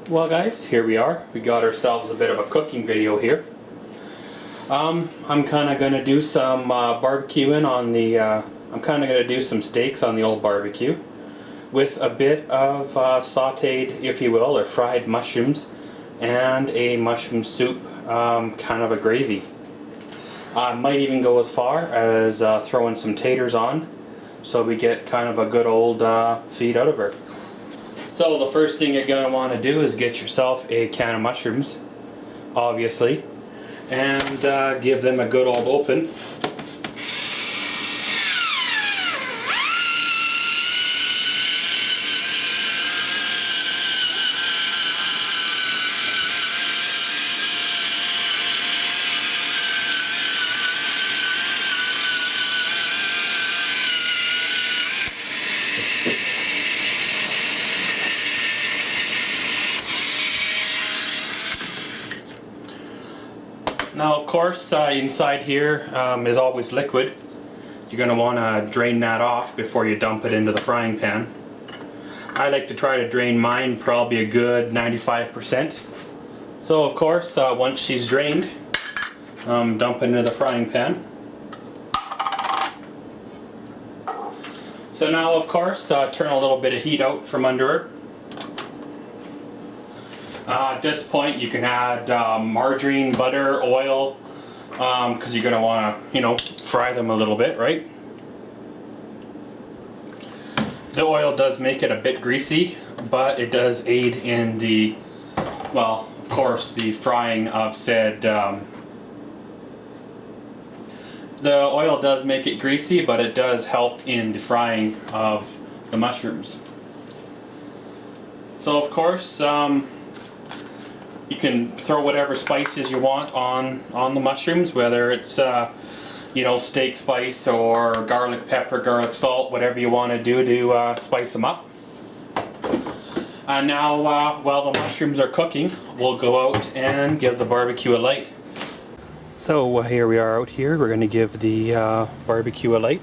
Well guys, here we are. We got ourselves a bit of a cooking video here. I'm kind of going to do some barbecuing on the, I'm kind of going to do some steaks on the old barbecue with a bit of sauteed, if you will, or fried mushrooms and a mushroom soup, kind of a gravy. I might even go as far as throwing some taters on so we get kind of a good old feed out of her. So the first thing you're going to want to do is get yourself a can of mushrooms, obviously, and give them a good old open. Now of course inside here is always liquid. You're going to want to drain that off before you dump it into the frying pan. I like to try to drain mine probably a good 95%. So of course once she's drained, dump it into the frying pan. So now of course turn a little bit of heat out from under her. At this point you can add margarine, butter, oil, because you're going to want to, fry them a little bit, right? The oil does make it a bit greasy, but it does aid in the, well, of course, the frying of said, the oil does make it greasy, but it does help in the frying of the mushrooms. So of course, you can throw whatever spices you want on the mushrooms, whether it's steak spice or garlic pepper, garlic salt, whatever you want to do to spice them up. And now while the mushrooms are cooking, we'll go out and give the barbecue a light. So here we are out here. We're going to give the barbecue a light.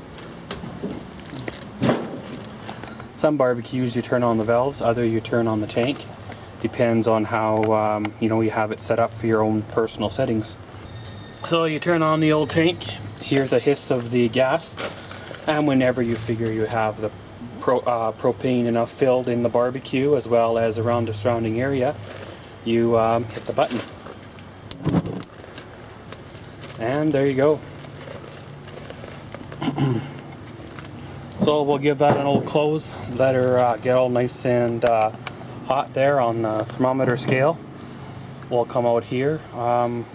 Some barbecues you turn on the valves, other you turn on the tank. Depends on how you have it set up for your own personal settings. So you turn on the old tank, hear the hiss of the gas, and whenever you figure you have the propane enough filled in the barbecue as well as around the surrounding area, you hit the button. And there you go. So we'll give that an old close, let her get all nice and hot there on the thermometer scale. We'll come out here,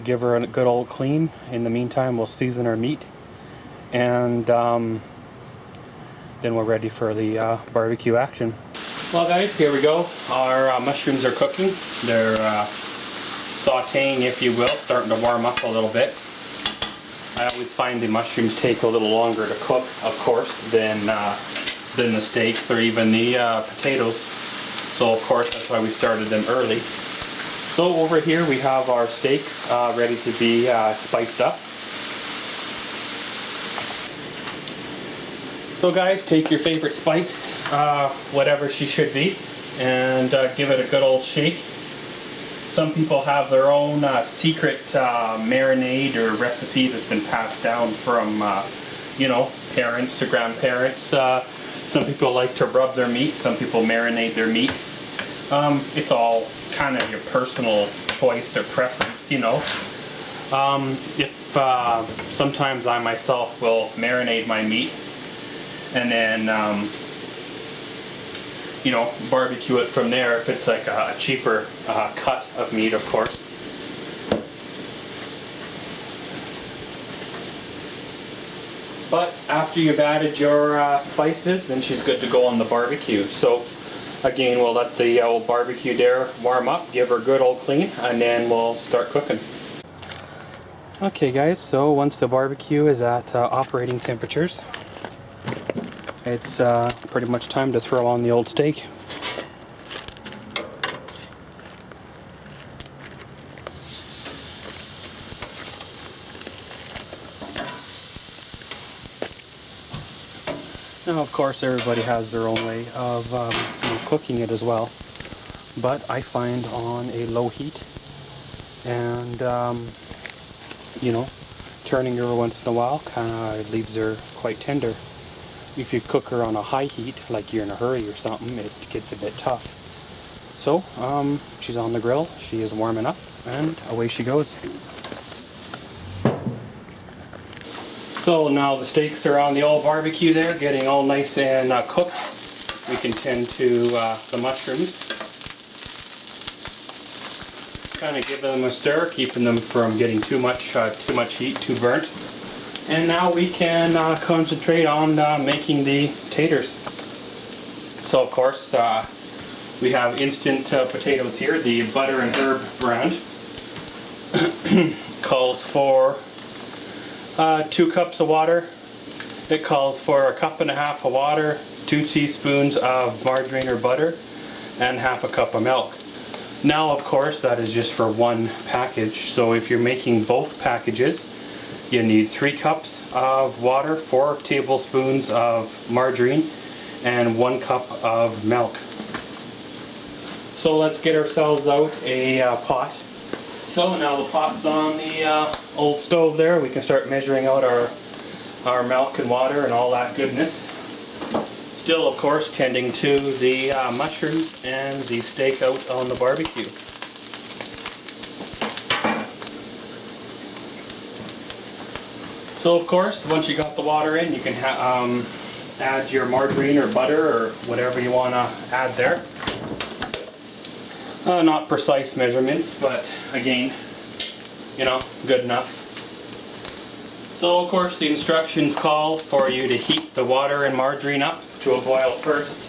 give her a good old clean. In the meantime, we'll season our meat, and then we're ready for the barbecue action. Well guys, here we go. Our mushrooms are cooking. They're sauteing, if you will, starting to warm up a little bit. I always find the mushrooms take a little longer to cook, of course, than the steaks or even the potatoes. So of course that's why we started them early. So over here we have our steaks ready to be spiced up. So guys, take your favorite spice, whatever she should be, and give it a good old shake. Some people have their own secret marinade or recipe that's been passed down from parents to grandparents. Some people like to rub their meat, some people marinate their meat. It's all kind of your personal choice or preference, If sometimes I myself will marinate my meat and then barbecue it from there if it's like a cheaper cut of meat, of course. But after you've added your spices, then she's good to go on the barbecue. So again, we'll let the old barbecue there warm up, give her a good old clean, and then we'll start cooking. Okay guys, so once the barbecue is at operating temperatures, it's pretty much time to throw on the old steak. Now of course everybody has their own way of cooking it as well. but I find on a low heat, and you know, turning her once in a while kind of leaves her quite tender. If you cook her on a high heat, like you're in a hurry or something, it gets a bit tough. So she's on the grill, she is warming up, and away she goes. So now the steaks are on the old barbecue there, getting all nice and cooked. We can tend to the mushrooms. Kind of giving them a stir, keeping them from getting too much heat, too burnt. And now we can concentrate on making the taters. So of course we have instant potatoes here, the butter and herb brand. Calls for 2 cups of water. It calls for 1.5 cups of water, 2 teaspoons of margarine or butter, and 1/2 cup of milk. Now of course that is just for one package, so if you're making both packages, you need 3 cups of water, 4 tablespoons of margarine, and 1 cup of milk. So let's get ourselves out a pot. So now the pot's on the old stove there. We can start measuring out our milk and water and all that goodness. Still, of course, tending to the mushrooms and the steak out on the barbecue. So, of course, once you got the water in, you can add your margarine or butter or whatever you want to add there. Not precise measurements, but again, you know, good enough. So of course the instructions call for you to heat the water and margarine up to a boil first.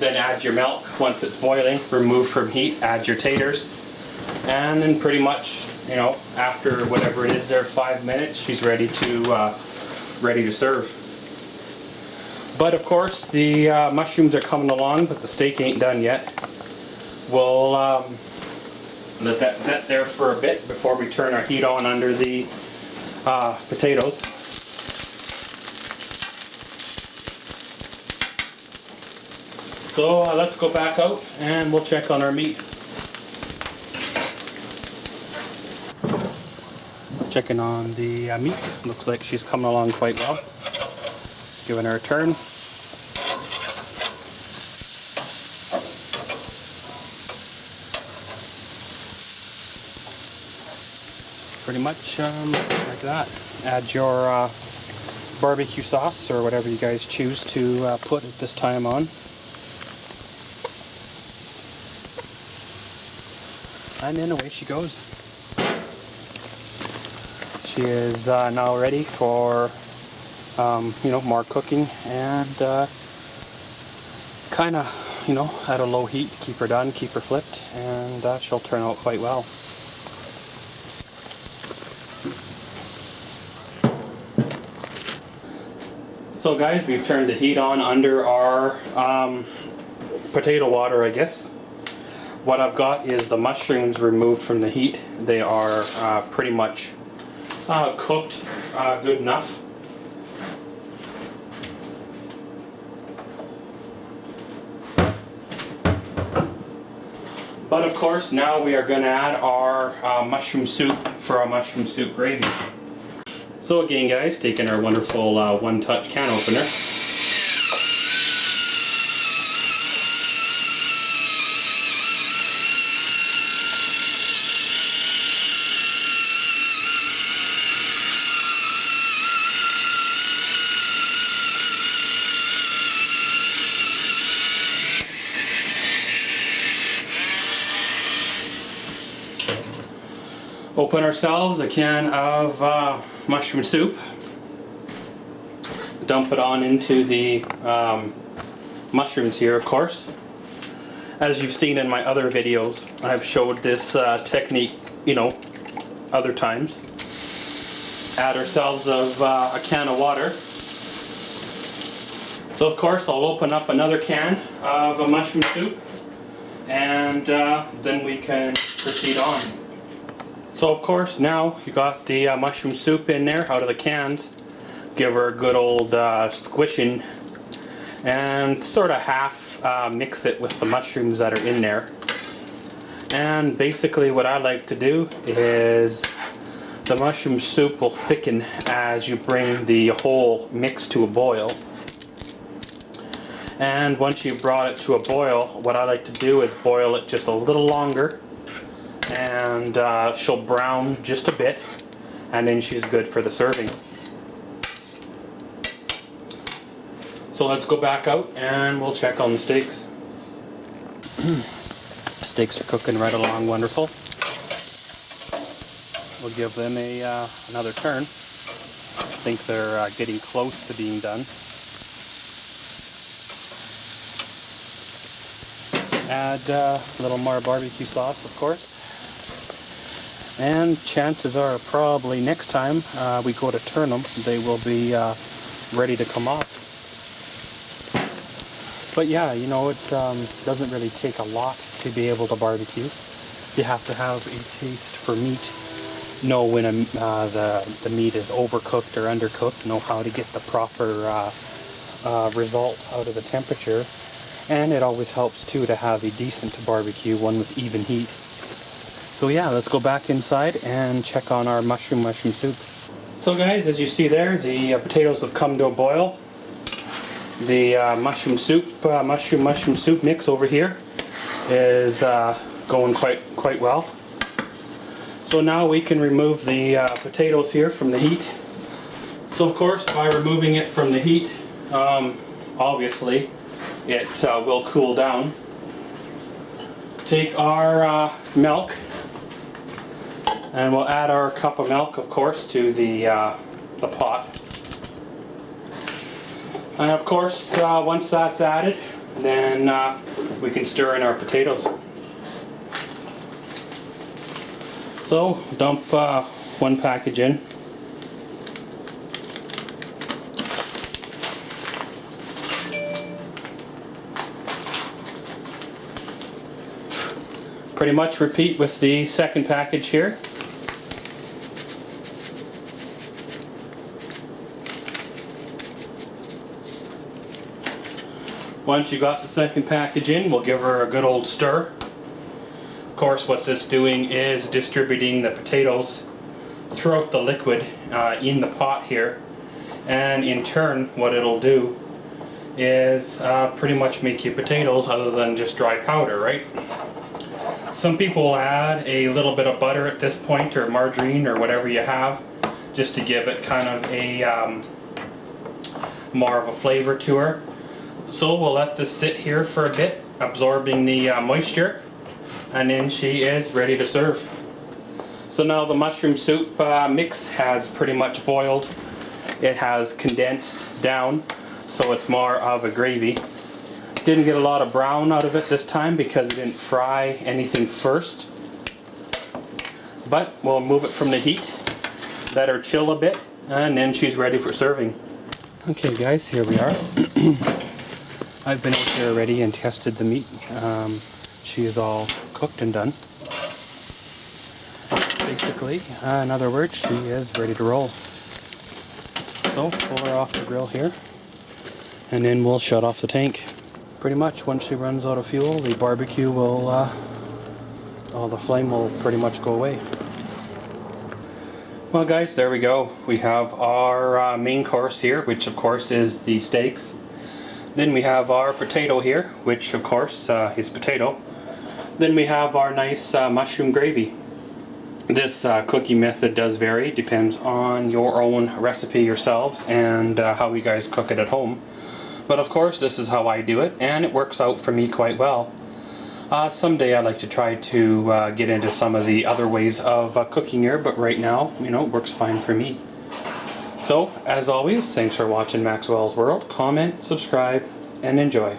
Then add your milk. Once it's boiling, remove from heat, add your taters. And then pretty much, you know, after whatever it is there, 5 minutes, she's ready to serve. But of course the mushrooms are coming along, but the steak ain't done yet. We'll let that set there for a bit before we turn our heat on under the potatoes. So let's go back out and we'll check on our meat. Checking on the meat. Looks like she's coming along quite well. Giving her a turn. Pretty much like that. Add your barbecue sauce or whatever you guys choose to put at this time on. And then away she goes. She is now ready for you know, more cooking, and kind of, you know, at a low heat, keep her done, keep her flipped, and she'll turn out quite well. So guys, we've turned the heat on under our potato water, I guess. What I've got is the mushrooms removed from the heat. They are pretty much cooked good enough. But of course, now we are going to add our mushroom soup for our mushroom soup gravy. So again guys, taking our wonderful one-touch can opener. Open ourselves a can of mushroom soup. Dump it on into the mushrooms here, of course. As you've seen in my other videos, I've showed this technique, you know, other times. Add ourselves of a can of water. So of course I'll open up another can of a mushroom soup, and then we can proceed on. So of course now you got the mushroom soup in there out of the cans. Give her a good old squishing, and sort of half mix it with the mushrooms that are in there. And basically what I like to do is the mushroom soup will thicken as you bring the whole mix to a boil. And once you've brought it to a boil, what I like to do is boil it just a little longer, and she'll brown just a bit, and then she's good for the serving. So let's go back out and we'll check on the steaks. Steaks are cooking right along wonderful. We'll give them another turn. I think they're getting close to being done. Add a little more barbecue sauce, of course. And chances are probably next time we go to turn them, they will be ready to come off. But yeah, you know, it doesn't really take a lot to be able to barbecue. You have to have a taste for meat, know when the meat is overcooked or undercooked, know how to get the proper result out of the temperature. And it always helps too to have a decent barbecue, one with even heat. So yeah, let's go back inside and check on our mushroom soup. So guys, as you see there, the potatoes have come to a boil. The mushroom soup mix over here is going quite well. So now we can remove the potatoes here from the heat. So of course, by removing it from the heat, obviously it will cool down. Take our milk, and we'll add our cup of milk, of course, to the pot. And of course, once that's added, then we can stir in our potatoes. So dump one package in. Pretty much repeat with the second package here. Once you got the second package in, we'll give her a good old stir. Of course, what it's doing is distributing the potatoes throughout the liquid in the pot here. And in turn, what it'll do is pretty much make your potatoes other than just dry powder, right? Some people will add a little bit of butter at this point, or margarine, or whatever you have, just to give it kind of a more of a flavor to her. So we'll let this sit here for a bit, absorbing the moisture, and then she is ready to serve. So now the mushroom soup mix has pretty much boiled. It has condensed down, so it's more of a gravy. Didn't get a lot of brown out of it this time because we didn't fry anything first. But we'll move it from the heat, let her chill a bit, and then she's ready for serving. Okay guys, here we are. I've been out here already and tested the meat. She is all cooked and done. Basically, in other words, she is ready to roll. So, pull her off the grill here, and then we'll shut off the tank. Pretty much, once she runs out of fuel, the barbecue will, the flame will pretty much go away. Well guys, there we go. We have our main course here, which of course is the steaks. Then we have our potato here, which of course is potato. Then we have our nice mushroom gravy. This cooking method does vary, depends on your own recipe yourselves and how you guys cook it at home. But of course, this is how I do it, and it works out for me quite well. Someday I'd like to try to get into some of the other ways of cooking here, but right now, you know, it works fine for me. So, as always, thanks for watching Maxwell's World. Comment, subscribe, and enjoy.